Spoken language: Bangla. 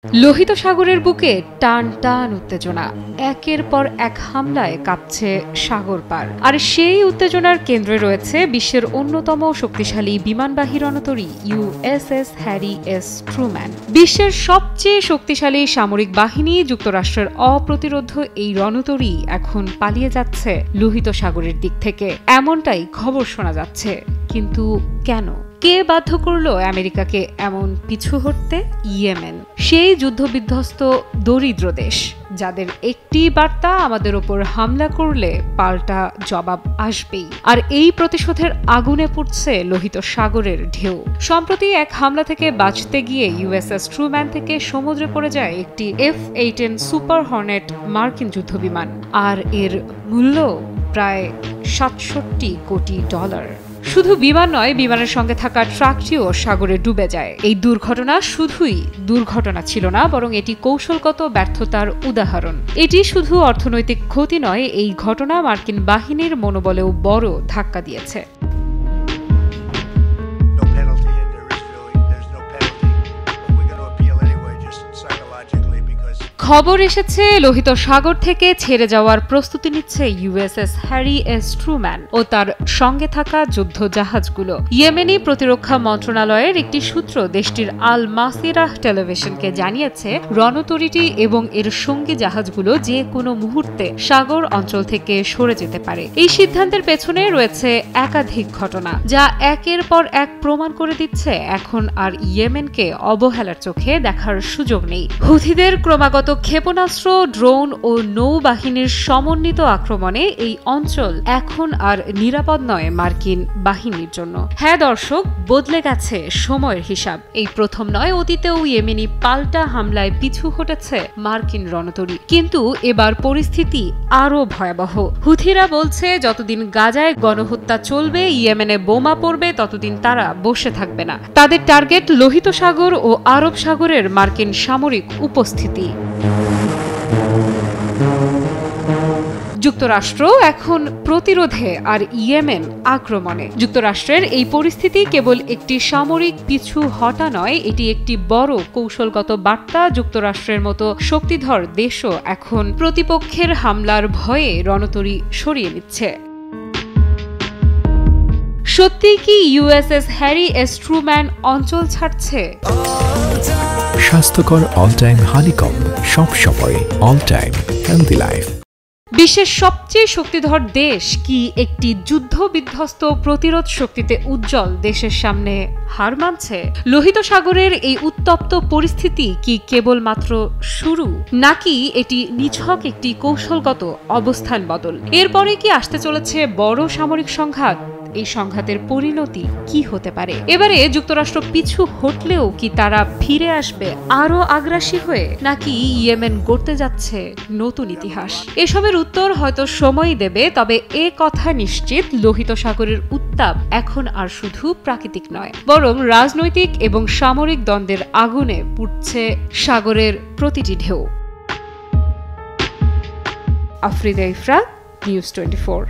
লোহিত সাগরের বুকে টান টান উত্তেজনা, একের পর এক হামলায় কাঁপছে সাগর পার। আর সেই উত্তেজনার কেন্দ্রে রয়েছে বিশ্বের অন্যতম শক্তিশালী বিমানবাহী রণতরী ইউএসএস হ্যারি এস ট্রুম্যান। বিশ্বের সবচেয়ে শক্তিশালী সামরিক বাহিনী যুক্তরাষ্ট্রের অপ্রতিরোধ্য এই রণতরী এখন পালিয়ে যাচ্ছে লোহিত সাগরের দিক থেকে, এমনটাই খবর শোনা যাচ্ছে। কিন্তু কেন? কে বাধ্য করলো আমেরিকাকে এমন পিছু হটতে? ইয়েমেন, সেই যুদ্ধবিধ্বস্ত দরিদ্র দেশ যাদের একটি বার্তা আমাদের ওপর হামলা করলে পাল্টা জবাব আসবেই। আর এই প্রতিশোধের আগুনে পুড়ছে লোহিত সাগরের ঢেউ। সম্প্রতি এক হামলা থেকে বাঁচতে গিয়ে ইউএসএস ট্রুম্যান থেকে সমুদ্রে পড়ে যায় একটি F-18 সুপার হর্নেট মার্কিন যুদ্ধবিমান, আর এর মূল্য প্রায় $67 কোটি। শুধু বিমান নয়, বিমানের সঙ্গে থাকা ট্রাকটিও সাগরে ডুবে যায়। এই দুর্ঘটনা শুধুই দুর্ঘটনা ছিল না, বরং এটি কৌশলগত ব্যর্থতার উদাহরণ। এটি শুধু অর্থনৈতিক ক্ষতি নয়, এই ঘটনা মার্কিন বাহিনীর মনোবলেও বড় ধাক্কা দিয়েছে। খবর এসেছে লোহিত সাগর থেকে ছেড়ে যাওয়ার প্রস্তুতি নিচ্ছে ইউএসএস হ্যারি এস ট্রুম্যান ও তার সঙ্গে থাকা যুদ্ধ জাহাজগুলো। ইয়েমেনি প্রতিরক্ষা মন্ত্রণালয়ের একটি সূত্র দেশটির আল মাসিরাহ টেলিভিশনকে জানিয়েছে, রণতরীটি এবং এর সঙ্গী জাহাজগুলো যে কোনো মুহূর্তে সাগর অঞ্চল থেকে সরে যেতে পারে। এই সিদ্ধান্তের পেছনে রয়েছে একাধিক ঘটনা, যা একের পর এক প্রমাণ করে দিচ্ছে এখন আর ইয়েমেনকে অবহেলার চোখে দেখার সুযোগ নেই। হুথিদের ক্রমাগত ক্ষেপণাস্ত্র, ড্রোন ও নৌবাহিনীর সমন্বিত আক্রমণে এই অঞ্চল এখন আর নিরাপদ নয় মার্কিন বাহিনীর জন্য। হ্যাঁ দর্শক, বদলে গেছে সময়ের হিসাব। এই প্রথম নয়, অতীতেও ইয়েমেনি পাল্টা হামলায় পিছু হটেছে মার্কিন রণতরী। কিন্তু এবার পরিস্থিতি আরও ভয়াবহ। হুথিরা বলছে, যতদিন গাজায় গণহত্যা চলবে, ইয়েমেনে বোমা পড়বে, ততদিন তারা বসে থাকবে না। তাদের টার্গেট লোহিত সাগর ও আরব সাগরের মার্কিন সামরিক উপস্থিতি। যুক্তরাষ্ট্র এখন প্রতিরোধে আর ইয়েমেন আক্রমণে। যুক্তরাষ্ট্রের এই পরিস্থিতি কেবল একটি সামরিক পিছু হটা নয়, এটি একটি বড় কৌশলগত বার্তা। যুক্তরাষ্ট্রের মতো শক্তিধর দেশও এখন প্রতিপক্ষের হামলার ভয়ে রণতরী সরিয়ে নিচ্ছে। সত্যি কি ইউএসএস হ্যারি এস ট্রুম্যান অঞ্চল ছাড়ছে? স্বাস্থ্যকর অল টাইম হানিকম্ব, সব সময় অল টাইম হেলদি লাইফ। বিশ্বের সবচেয়ে শক্তিধর দেশ কি একটি যুদ্ধ বিধ্বস্ত প্রতিরোধ শক্তিতে উজ্জ্বল দেশের সামনে হার মানছে? লোহিত সাগরের এই উত্তপ্ত পরিস্থিতি কি কেবলমাত্র শুরু, নাকি এটি নিছক একটি কৌশলগত অবস্থান বদল? এরপরে কি আসতে চলেছে বড় সামরিক সংঘাত? এই সংঘাতের পরিণতি কি হতে পারে? এবারে যুক্তরাষ্ট্র পিছু হটলেও কি তারা ফিরে আসবে আরো আগ্রাসী হয়ে, নাকি ইয়েমেন গড়তে যাচ্ছে নতুন ইতিহাস? এসবের উত্তর হয়তো সময়ই দেবে, তবে এ কথা নিশ্চিত, লোহিত সাগরের উত্তাপ এখন আর শুধু প্রাকৃতিক নয়, বরং রাজনৈতিক এবং সামরিক দ্বন্দ্বের আগুনে পুড়ছে সাগরের প্রতিটি ঢেউ। আফ্রিদা ইফরাত, নিউজ 24।